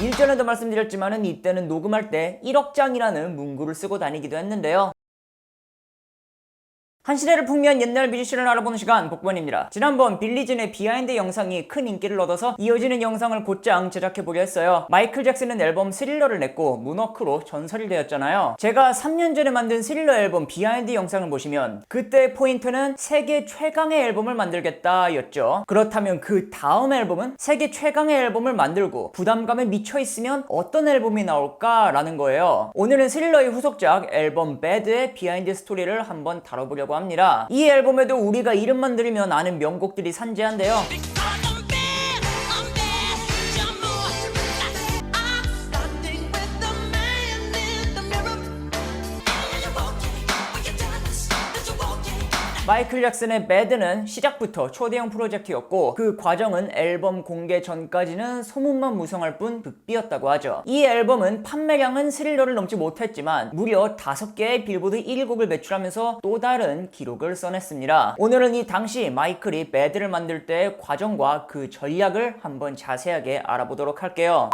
일전에도 말씀드렸지만은 이때는 녹음할 때 1억 장이라는 문구를 쓰고 다니기도 했는데요. 한 시대를 풍미한 옛날 뮤지션을 알아보는 시간 복권입니다. 지난번 빌리진의 비하인드 영상이 큰 인기를 얻어서 이어지는 영상을 곧장 제작해보려 했어요. 마이클 잭슨은 앨범 스릴러를 냈고 문워크로 전설이 되었잖아요. 제가 3년 전에 만든 스릴러 앨범 비하인드 영상을 보시면 그때 포인트는 세계 최강의 앨범을 만들겠다 였죠. 그렇다면 그 다음 앨범은 세계 최강의 앨범을 만들고 부담감에 미쳐있으면 어떤 앨범이 나올까 라는 거예요. 오늘은 스릴러의 후속작 앨범 배드의 비하인드 스토리를 한번 다뤄보려고 합니다. 이 앨범에도 우리가 이름만 들으면 아는 명곡들이 산재한데요. 마이클 잭슨의 배드는 시작부터 초대형 프로젝트였고 그 과정은 앨범 공개 전까지는 소문만 무성할 뿐 극비였다고 하죠. 이 앨범은 판매량은 스릴러를 넘지 못했지만 무려 5개의 빌보드 1위곡을 매출하면서 또 다른 기록을 써냈습니다. 오늘은 이 당시 마이클이 배드를 만들 때의 과정과 그 전략을 한번 자세하게 알아보도록 할게요.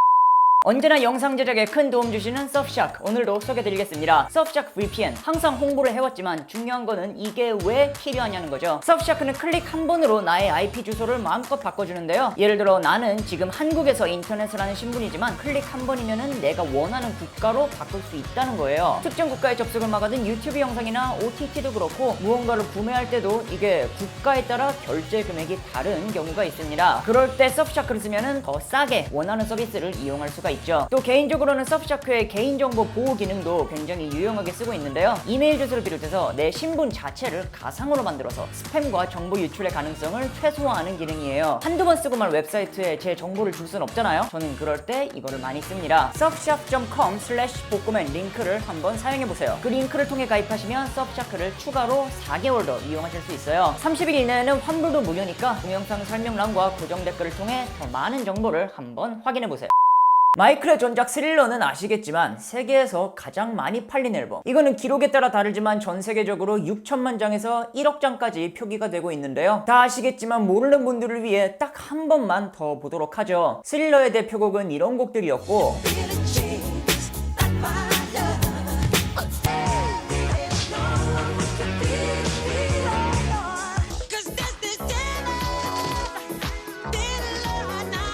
언제나 영상 제작에 큰 도움 주시는 서프샤크, 오늘도 소개드리겠습니다. 서프샤크 VPN 항상 홍보를 해왔지만 중요한 거는 이게 왜 필요하냐는 거죠. 서프샤크는 클릭 한 번으로 나의 IP 주소를 마음껏 바꿔주는데요. 예를 들어 나는 지금 한국에서 인터넷을 하는 신분이지만 클릭 한 번이면은 내가 원하는 국가로 바꿀 수 있다는 거예요. 특정 국가에 접속을 막아둔 유튜브 영상이나 OTT도 그렇고 무언가를 구매할 때도 이게 국가에 따라 결제 금액이 다른 경우가 있습니다. 그럴 때 서프샤크를 쓰면은 더 싸게 원하는 서비스를 이용할 수가 있죠. 또 개인적으로는 서프샤크의 개인정보 보호 기능도 굉장히 유용하게 쓰고 있는데요. 이메일 주소를 비롯해서 내 신분 자체를 가상으로 만들어서 스팸과 정보 유출의 가능성을 최소화하는 기능이에요. 한두 번 쓰고만 웹사이트에 제 정보를 줄 순 없잖아요. 저는 그럴 때 이거를 많이 씁니다. surfshark.com/복구맨 링크를 한번 사용해보세요. 그 링크를 통해 가입하시면 서프샤크를 추가로 4개월 더 이용하실 수 있어요. 30일 이내에는 환불도 무료니까 동영상 설명란과 고정 댓글을 통해 더 많은 정보를 한번 확인해보세요. 마이클의 전작 스릴러는 아시겠지만 세계에서 가장 많이 팔린 앨범, 이거는 기록에 따라 다르지만 전 세계적으로 6천만 장에서 1억 장까지 표기가 되고 있는데요. 다 아시겠지만 모르는 분들을 위해 딱 한 번만 더 보도록 하죠. 스릴러의 대표곡은 이런 곡들이었고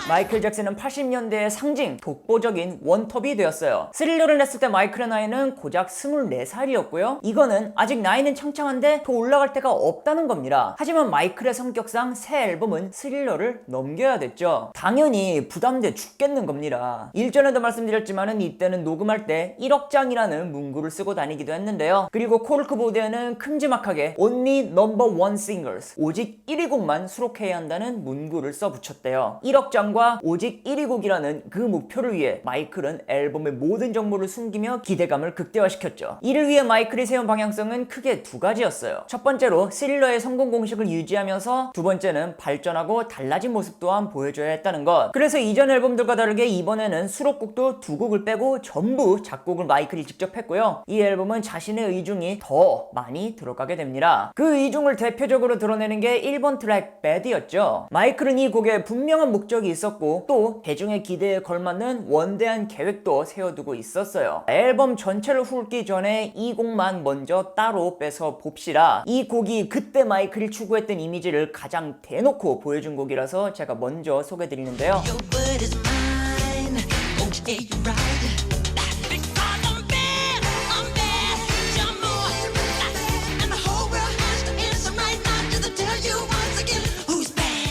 마이클 잭슨은 80년대의 상징, 독보적인 원톱이 되었어요. 스릴러를 냈을 때 마이클의 나이는 고작 24살이었고요. 이거는 아직 나이는 창창한데 더 올라갈 데가 없다는 겁니다. 하지만 마이클의 성격상 새 앨범은 스릴러를 넘겨야 됐죠. 당연히 부담돼 죽겠는 겁니다. 일전에도 말씀드렸지만은 이때는 녹음할 때 1억 장이라는 문구를 쓰고 다니기도 했는데요. 그리고 코르크보드에는 큼지막하게 Only number one singers, 오직 1위 곡만 수록해야 한다는 문구를 써붙였대요. 1억 장과 오직 1위 곡이라는 그 목표를 위해 마이클은 앨범의 모든 정보를 숨기며 기대감을 극대화시켰죠. 이를 위해 마이클이 세운 방향성은 크게 두 가지였어요. 첫 번째로 스릴러의 성공 공식을 유지하면서 두 번째는 발전하고 달라진 모습 또한 보여줘야 했다는 것. 그래서 이전 앨범들과 다르게 이번에는 수록곡도 2곡을 빼고 전부 작곡을 마이클이 직접 했고요. 이 앨범은 자신의 의중이 더 많이 들어가게 됩니다. 그 의중을 대표적으로 드러내는 게 1번 트랙 배드였죠. 마이클은 이 곡에 분명한 목적이 있었고 또 대중의 기대에 걸맞는 원대한 계획도 세워두고 있었어요. 앨범 전체를 훑기 전에 이 곡만 먼저 따로 빼서 봅시다. 이 곡이 그때 마이클이 추구했던 이미지를 가장 대놓고 보여준 곡이라서 제가 먼저 소개드리는데요.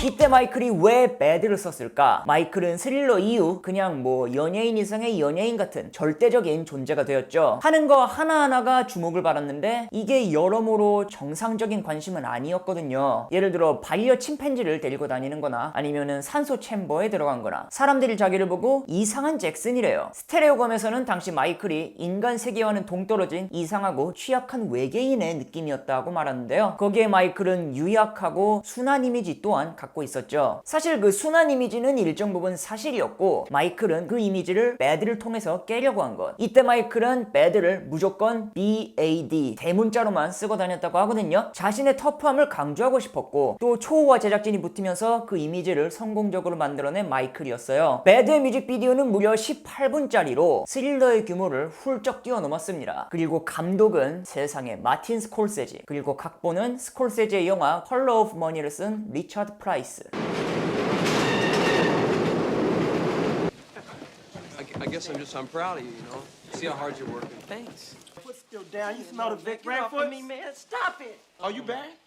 이때 마이클이 왜 배드를 썼을까? 마이클은 스릴러 이후 그냥 연예인 이상의 연예인 같은 절대적인 존재가 되었죠. 하는 거 하나하나가 주목을 받았는데 이게 여러모로 정상적인 관심은 아니었거든요. 예를 들어 반려 침팬지를 데리고 다니는 거나 아니면은 산소 챔버에 들어간 거나 사람들이 자기를 보고 이상한 잭슨이래요. 스테레오검에서는 당시 마이클이 인간 세계와는 동떨어진 이상하고 취약한 외계인의 느낌이었다고 말하는데요. 거기에 마이클은 유약하고 순한 이미지 또한 갖고 갖고 있었죠. 사실 그 순한 이미지는 일정 부분 사실이었고 마이클은 그 이미지를 bad를 통해서 깨려고 한 것. 이때 마이클은 bad를 무조건 BAD 대문자로만 쓰고 다녔다고 하거든요. 자신의 터프함을 강조하고 싶었고 또 초호화 제작진이 붙으면서 그 이미지를 성공적으로 만들어낸 마이클이었어요. bad의 뮤직비디오는 무려 18분짜리로 스릴러의 규모를 훌쩍 뛰어넘었습니다. 그리고 감독은 세상의 마틴 스콜세지, 그리고 각본은 스콜세지의 영화 컬러 오브 머니를 쓴 리처드 프라이스. I guess I'm proud of you, you know. See how hard you're working. Thanks. Foot still down. You smell the Vic Get off Rainfoot? of me, man. Stop it. Are you back?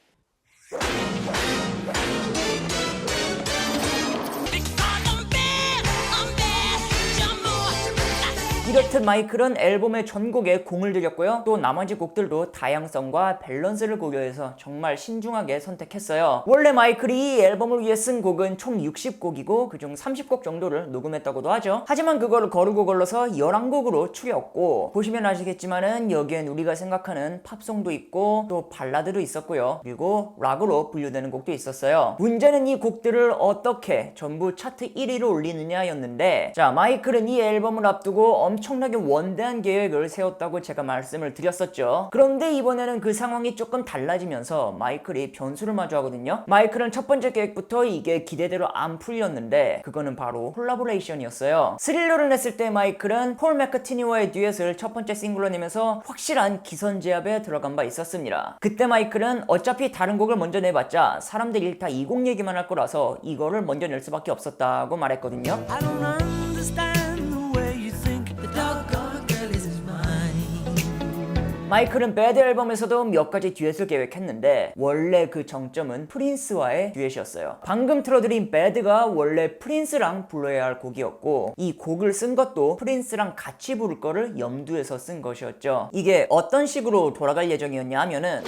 이렇듯 마이클은 앨범의 전곡에 공을 들였고요. 또 나머지 곡들도 다양성과 밸런스를 고려해서 정말 신중하게 선택했어요. 원래 마이클이 이 앨범을 위해 쓴 곡은 총 60곡이고 그중 30곡 정도를 녹음했다고도 하죠. 하지만 그거를 거르고 걸러서 11곡으로 추렸고 보시면 아시겠지만은 여기엔 우리가 생각하는 팝송도 있고 또 발라드도 있었고요. 그리고 락으로 분류되는 곡도 있었어요. 문제는 이 곡들을 어떻게 전부 차트 1위로 올리느냐였는데, 자, 마이클은 이 앨범을 앞두고 엄청나게 원대한 계획을 세웠다고 제가 말씀을 드렸었죠. 그런데 이번에는 그 상황이 조금 달라지면서 마이클이 변수를 마주하거든요. 마이클은 첫 번째 계획부터 이게 기대대로 안 풀렸는데 그거는 바로 콜라보레이션이었어요. 스릴러를 냈을 때 마이클은 폴 맥카트니와의 듀엣을 첫 번째 싱글로 내면서 확실한 기선제압에 들어간 바 있었습니다. 그때 마이클은 어차피 다른 곡을 먼저 내봤자 사람들이 다 이 곡 얘기만 할 거라서 이거를 먼저 낼 수밖에 없었다고 말했거든요. I don't understand the way you think. The doggone girl is mine. 마이클은 배드 앨범에서도 몇 가지 듀엣을 계획했는데 원래 그 정점은 프린스와의 듀엣이었어요. 방금 틀어드린 배드가 원래 프린스랑 불러야 할 곡이었고 이 곡을 쓴 것도 프린스랑 같이 부를 거를 염두에서 쓴 것이었죠. 이게 어떤 식으로 돌아갈 예정이었냐 하면은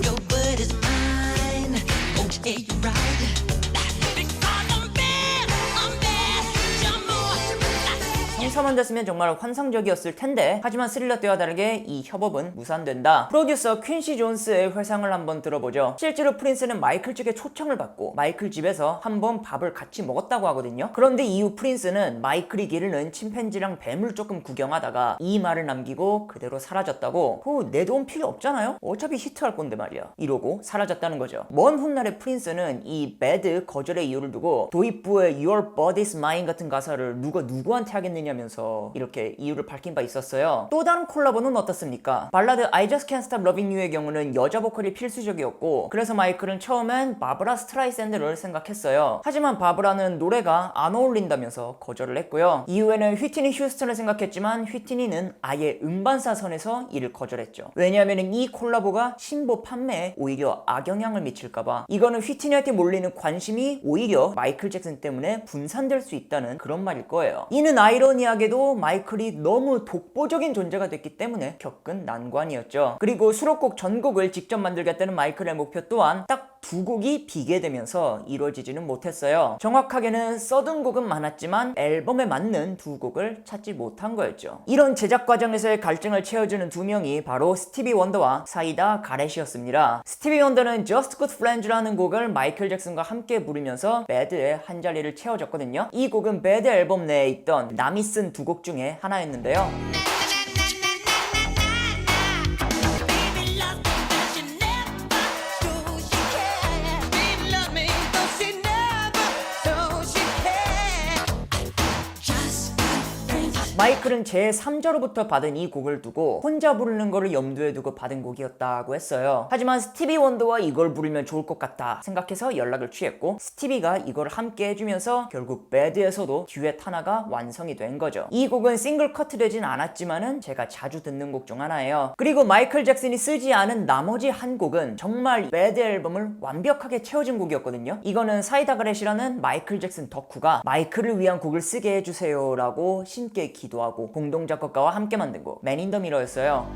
Your word is mine. Okay, you're right. 성사만 됐으면 정말 환상적이었을 텐데 하지만 스릴러 때와 다르게 이 협업은 무산된다. 프로듀서 퀸시 존스의 회상을 한번 들어보죠. 실제로 프린스는 마이클 측의 초청을 받고 마이클 집에서 한번 밥을 같이 먹었다고 하거든요. 그런데 이후 프린스는 마이클이 기르는 침팬지랑 뱀을 조금 구경하다가 이 말을 남기고 그대로 사라졌다고. 내 돈 필요 없잖아요? 어차피 히트할 건데 말이야. 이러고 사라졌다는 거죠. 먼 훗날에 프린스는 이 배드 거절의 이유를 두고 도입부의 Your Body's Mine 같은 가사를 누가 누구한테 하겠느냐 면서 이렇게 이유를 밝힌 바 있었어요. 또 다른 콜라보는 어떻습니까? 발라드 I Just Can't Stop Loving You의 경우는 여자 보컬이 필수적이었고 그래서 마이클은 처음엔 바브라 스트라이샌드를 생각했어요. 하지만 바브라는 노래가 안 어울린다면서 거절을 했고요. 이후에는 휘트니 휴스턴을 생각했지만 휘트니는 아예 음반사 선에서 이를 거절했죠. 왜냐하면 이 콜라보가 신보 판매에 오히려 악영향을 미칠까봐. 이거는 휘트니한테 몰리는 관심이 오히려 마이클 잭슨 때문에 분산될 수 있다는 그런 말일 거예요. 이는 아이러니하게도 마이클이 너무 독보적인 존재가 됐기 때문에 겪은 난관이었죠. 그리고 수록곡 전곡을 직접 만들겠다는 마이클의 목표 또한 딱 2곡이 비게 되면서 이루어지지는 못했어요. 정확하게는 써둔 곡은 많았지만 앨범에 맞는 2곡을 찾지 못한 거였죠. 이런 제작 과정에서의 갈증을 채워주는 2명이 바로 스티비 원더와 사이다 가렛이었습니다. 스티비 원더는 Just Good Friends라는 곡을 마이클 잭슨과 함께 부르면서 배드의 한 자리를 채워줬거든요. 이 곡은 배드 앨범 내에 있던 남이 쓴 2곡 중에 하나였는데요. 마이클은 제3자로부터 받은 이 곡을 두고 혼자 부르는 거를 염두에 두고 받은 곡이었다고 했어요. 하지만 스티비 원더와 이걸 부르면 좋을 것 같다 생각해서 연락을 취했고 스티비가 이걸 함께 해주면서 결국 배드에서도 듀엣 하나가 완성이 된 거죠. 이 곡은 싱글 커트되진 않았지만은 제가 자주 듣는 곡 중 하나예요. 그리고 마이클 잭슨이 쓰지 않은 나머지 한 곡은 정말 배드 앨범을 완벽하게 채워준 곡이었거든요. 이거는 사이다 가렛이라는 마이클 잭슨 덕후가 마이클을 위한 곡을 쓰게 해주세요 라고 신께 기도하고 공동 작곡가와 함께 만든 곡 Man in the Mirror였어요.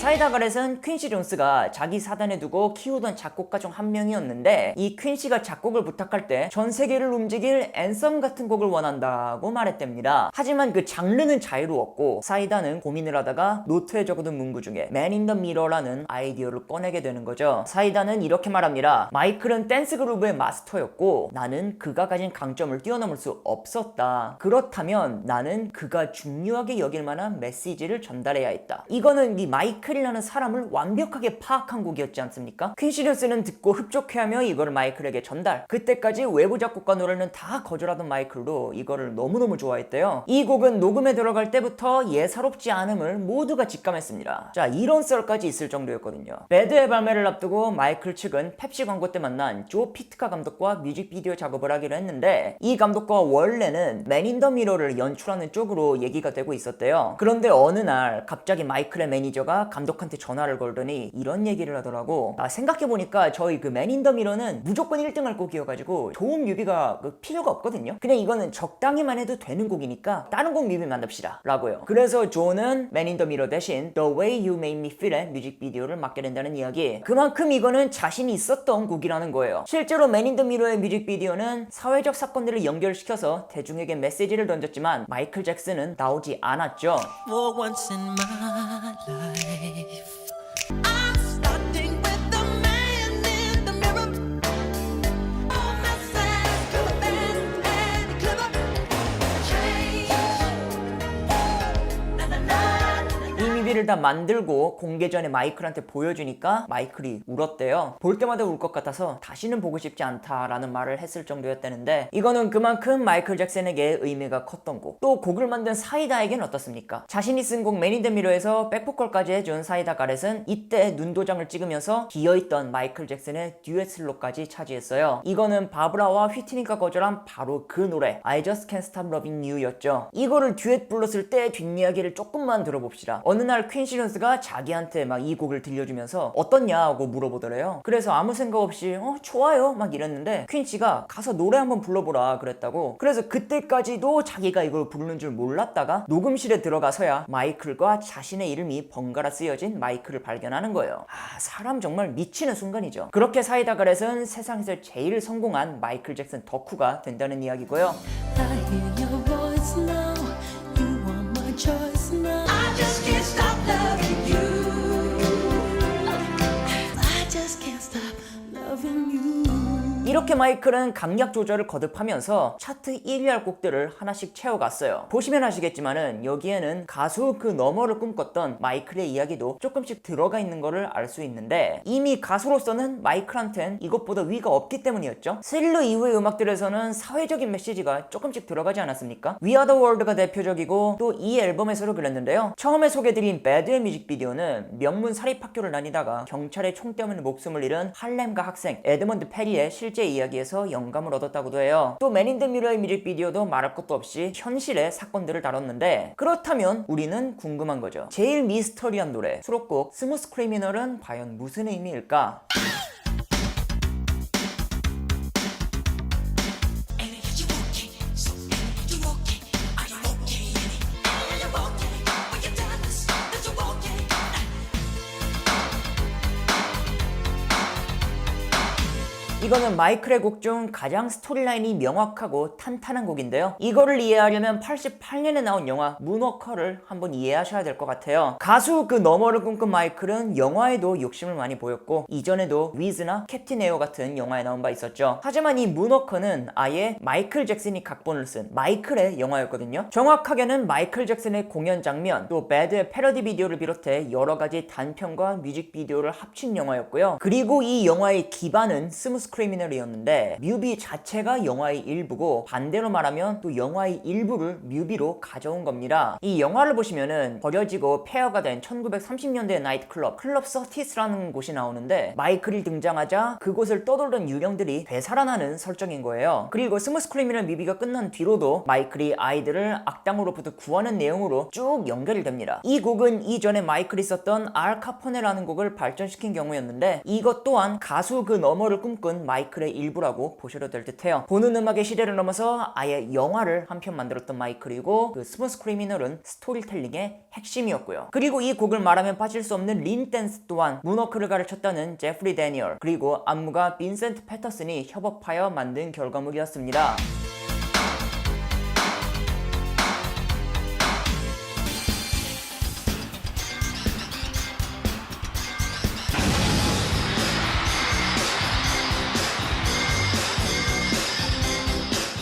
사이다 가렛은 퀸시 존스가 자기 사단에 두고 키우던 작곡가 중 한 명이었는데 이 퀸시가 작곡을 부탁할 때 전 세계를 움직일 앤썸 같은 곡을 원한다고 말했답니다. 하지만 그 장르는 자유로웠고 사이다는 고민을 하다가 노트에 적어둔 문구 중에 Man in the Mirror라는 아이디어를 꺼내게 되는 거죠. 사이다는 이렇게 말합니다. 마이클은 댄스 그루브의 마스터였고 나는 그가 가진 강점을 뛰어넘을 수 없었다. 그렇다면 나는 그가 중요하게 여길 만한 메시지를 전달해야 했다. 이거는 이 마이클이라는 사람을 완벽하게 파악한 곡이었지 않습니까? 퀸시 존스는 듣고 흡족해하며 이거를 마이클에게 전달. 그때까지 외부 작곡가 노래는 다 거절하던 마이클도 이거를 너무너무 좋아했대요. 이 곡은 녹음에 들어갈 때부터 예사롭지 않음을 모두가 직감했습니다. 자, 이런 썰까지 있을 정도였거든요. 배드의 발매를 앞두고 마이클 측은 펩시 광고 때 만난 조 피트카 감독과 뮤직비디오 작업을 하기로 했는데 이 감독과 원래는 맨 인 더 미러를 연출하는 쪽으로 얘기가 되고 있었대요. 그런데 어느 날 갑자기 마이클의 매니저가 감독한테 전화를 걸더니 이런 얘기를 하더라고. 생각해보니까 저희 그 맨 인 더 미러는 무조건 1등 할 곡이어가지고 좋은 뮤비가 필요가 없거든요. 그냥 이거는 적당히만 해도 되는 곡이니까 다른 곡 뮤비 만듭시다 라고요. 그래서 조는 맨 인 더 미러 대신 The Way You Made Me Feel의 뮤직비디오를 맡게 된다는 이야기. 그만큼 이거는 자신이 있었던 곡이라는 거예요. 실제로 맨 인 더 미러의 뮤직비디오는 사회적 사건들을 연결시켜서 대중에게 메시지를 던졌지만 마이클 잭슨은 나오지 않았죠. For once in my life, I'm starting with the man in the mirror. Oh, my sad, good, bad, and clever. Change. Na, na, na, na, na. 이 뮤비를 다 만들고 공개 전에 마이클한테 보여주니까 마이클이 울었대요. 볼 때마다 울 것 같아서 다시는 보고 싶지 않다라는 말을 했을 정도였다는데 이거는 그만큼 마이클 잭슨에게 의미가 컸던 곡. 또 곡을 만든 사이다에겐 어떻습니까? 자신이 쓴 곡 맨 인 더 미러에서 백보컬까지 해준 사이다 가렛은 이때 눈도장을 찍으면서 기어있던 마이클 잭슨의 듀엣 슬로까지 차지했어요. 이거는 바브라와 휘트니가 거절한 바로 그 노래 I Just Can't Stop Loving You 였죠. 이거를 듀엣 불렀을 때 뒷이야기를 조금만 들어봅시다. 어느 날 퀸시 존스가 자기한테 막 이 곡을 들려주면서 어떻냐 하고 물어보더래요. 그래서 아무 생각 없이 좋아요 막 이랬는데 퀸시가 가서 노래 한번 불러보라 그랬다고. 그래서 그때까지도 자기가 이걸 부르는 줄 몰랐다가 녹음실에 들어가서야 마이클과 자신의 이름이 번갈아 쓰여진 마이클을 발견하는 거예요. 사람 정말 미치는 순간이죠. 그렇게 사이다 가렛은 세상에서 제일 성공한 마이클 잭슨 덕후가 된다는 이야기고요. I hear your voice now. You are my choice now. I just can't stop loving you. I just can't stop loving you. 이렇게 마이클은 강약 조절을 거듭하면서 차트 1위 할 곡들을 하나씩 채워갔어요. 보시면 아시겠지만은 여기에는 가수 그 너머를 꿈꿨던 마이클의 이야기도 조금씩 들어가 있는 거를 알 수 있는데 이미 가수로서는 마이클한텐 이것보다 위가 없기 때문이었죠. 스릴러 이후의 음악들에서는 사회적인 메시지가 조금씩 들어가지 않았습니까? We Are The World가 대표적이고 또 이 앨범에서도 그랬는데요. 처음에 소개드린 배드의 뮤직비디오는 명문 사립학교를 다니다가 경찰의 총 때문에 목숨을 잃은 할렘가 학생 에드먼드 페리의 실제 이야기에서 영감을 얻었다고도 해요. 또 맨 인 더 미러의 뮤직비디오도 말할 것도 없이 현실의 사건들을 다뤘는데 그렇다면 우리는 궁금한 거죠. 제일 미스터리한 노래 수록곡 스무스 크리미널은 과연 무슨 의미일까? 이거는 마이클의 곡 중 가장 스토리라인이 명확하고 탄탄한 곡인데요. 이거를 이해하려면 88년에 나온 영화 문워커를 한번 이해하셔야 될 것 같아요. 가수 그 너머를 꿈꾼 마이클은 영화에도 욕심을 많이 보였고 이전에도 위즈나 캡틴 에어 같은 영화에 나온 바 있었죠. 하지만 이 문워커는 아예 마이클 잭슨이 각본을 쓴 마이클의 영화였거든요. 정확하게는 마이클 잭슨의 공연 장면 또 배드의 패러디 비디오를 비롯해 여러 가지 단편과 뮤직비디오를 합친 영화였고요. 그리고 이 영화의 기반은 스무스 크리미널이었는데 뮤비 자체가 영화의 일부고 반대로 말하면 또 영화의 일부를 뮤비로 가져온 겁니다. 이 영화를 보시면은 버려지고 폐허가 된 1930년대 나이트클럽 클럽 서티스라는 곳이 나오는데 마이클이 등장하자 그곳을 떠돌던 유령들이 되살아나는 설정인 거예요. 그리고 스무스 크리미널 뮤비가 끝난 뒤로도 마이클이 아이들을 악당으로부터 구하는 내용으로 쭉 연결이 됩니다. 이 곡은 이전에 마이클이 썼던 알 카포네라는 곡을 발전시킨 경우였는데 이것 또한 가수 그 너머를 꿈꾼 음악은 마이클의 일부라고 보셔도 될 듯해요. 보는 음악의 시대를 넘어서 아예 영화를 한 편 만들었던 마이클이고 그 스무스 크리미널은 스토리텔링의 핵심이었고요. 그리고 이 곡을 말하면 빠질 수 없는 린 댄스 또한 문워크를 가르쳤다는 제프리 데니얼 그리고 안무가 빈센트 패터슨이 협업하여 만든 결과물이었습니다.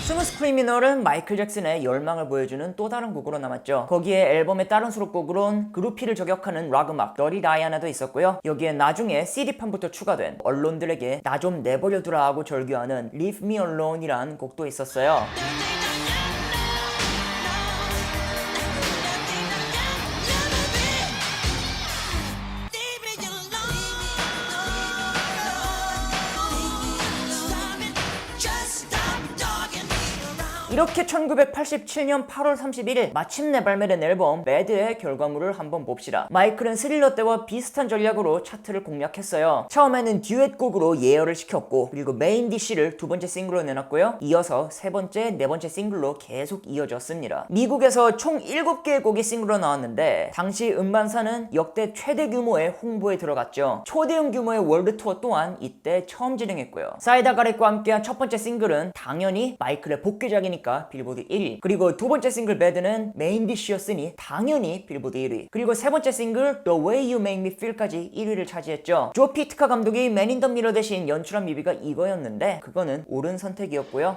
스무스 크리미널은 마이클 잭슨의 열망을 보여주는 또 다른 곡으로 남았죠. 거기에 앨범의 다른 수록곡으론 그루피를 저격하는 락 음악 더리 다이아나도 있었고요. 여기에 나중에 CD판부터 추가된 언론들에게 나 좀 내버려두라 하고 절규하는 Leave Me Alone 이란 곡도 있었어요. 이렇게 1987년 8월 31일 마침내 발매된 앨범 배드의 결과물을 한번 봅시다. 마이클은 스릴러 때와 비슷한 전략으로 차트를 공략했어요. 처음에는 듀엣곡으로 예열을 시켰고 그리고 메인 DC를 두 번째 싱글로 내놨고요. 이어서 세 번째, 네 번째 싱글로 계속 이어졌습니다. 미국에서 총 7개의 곡이 싱글로 나왔는데 당시 음반사는 역대 최대 규모의 홍보에 들어갔죠. 초대형 규모의 월드 투어 또한 이때 처음 진행했고요. 사이다 가렛과 함께한 첫 번째 싱글은 당연히 마이클의 복귀작이니까 빌보드 1위, 그리고 두 번째 싱글 배드는 메인 디쉬였으니 당연히 빌보드 1위, 그리고 세 번째 싱글 The Way You Make Me Feel까지 1위를 차지했죠. 조 피트카 감독이 맨 인 더 미러 대신 연출한 뮤비가 이거였는데 그거는 옳은 선택이었고요.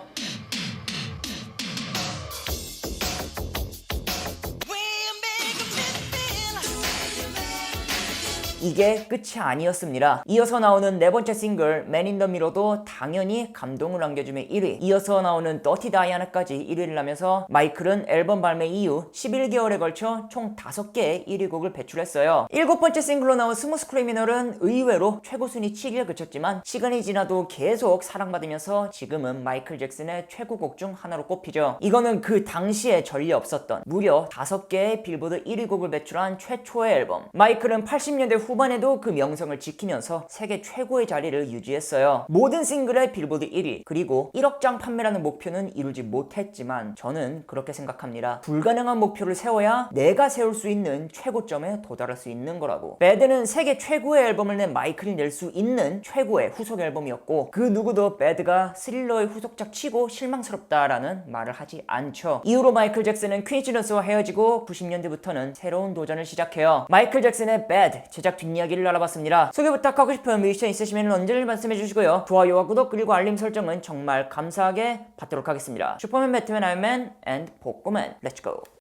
이게 끝이 아니었습니다. 이어서 나오는 네 번째 싱글 Man in the Mirror도 당연히 감동을 안겨주며 1위, 이어서 나오는 Dirty Diana까지 1위를 하면서 마이클은 앨범 발매 이후 11개월에 걸쳐 총 5개의 1위 곡을 배출했어요. 7번째 싱글로 나온 스무스 크리미널은 의외로 최고 순위 7위에 그쳤지만 시간이 지나도 계속 사랑받으면서 지금은 마이클 잭슨의 최고곡 중 하나로 꼽히죠. 이거는 그 당시에 전례 없었던 무려 5개의 빌보드 1위 곡을 배출한 최초의 앨범. 마이클은 80년대 후반에도 그 명성을 지키면서 세계 최고의 자리를 유지했어요. 모든 싱글의 빌보드 1위, 그리고 1억 장 판매라는 목표는 이루지 못했지만 저는 그렇게 생각합니다. 불가능한 목표를 세워야 내가 세울 수 있는 최고점에 도달할 수 있는 거라고. 배드는 세계 최고의 앨범을 낸 마이클이 낼 수 있는 최고의 후속 앨범이었고 그 누구도 배드가 스릴러의 후속작 치고 실망스럽다라는 말을 하지 않죠. 이후로 마이클 잭슨은 퀸시 존스와 헤어지고 90년대부터는 새로운 도전을 시작해요. 마이클 잭슨의 배드 제작 뒷이야기를 알아봤습니다. 소개 부탁하고 싶은 뮤지션 있으시면 언제든 말씀해 주시고요. 좋아요와 구독 그리고 알림 설정은 정말 감사하게 받도록 하겠습니다. 슈퍼맨, 배트맨, 아이언맨 앤 복고맨 렛츠고.